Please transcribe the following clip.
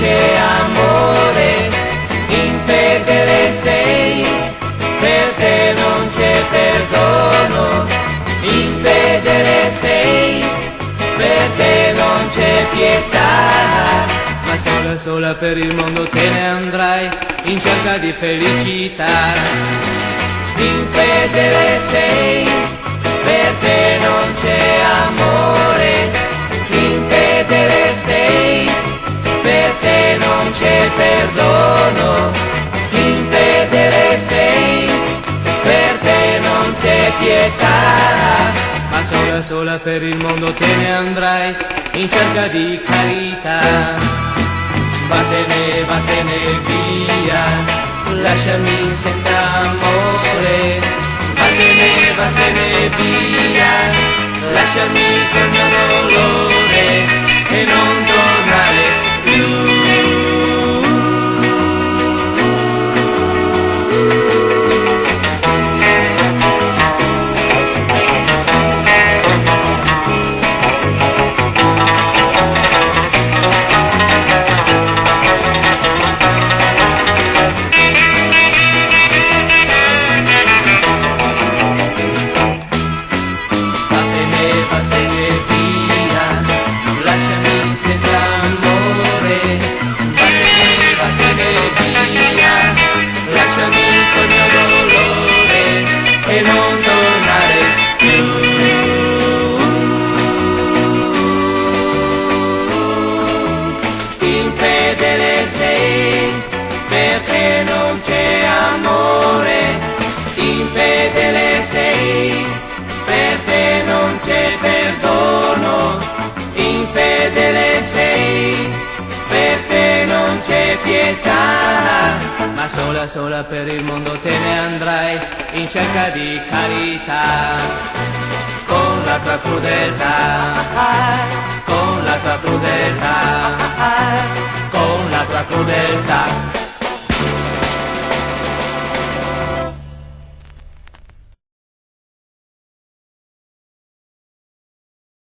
c'è amore, infedele sei, per te non c'è perdono, infedele sei, per te non c'è pietà, ma sola sola per il mondo te ne andrai in cerca di felicità. Infedele sei, per te non c'è amore, infedele sei, per te non c'è perdono, infedele sei, per te non c'è pietà, ma sola sola per il mondo te ne andrai in cerca di carità. Vattene, vattene via, lasciami senza amore, vattene, vattene via, lasciami col mio dolore e non tornare più. E non tornare più. Infedele sei, perché non c'è amore, infedele sei, perché non c'è perdono, infedele sei, perché non c'è pietà, ma sola sola per il mondo te ne andrai in cerca di carità, con la tua crudeltà, con la tua crudeltà, con la tua crudeltà.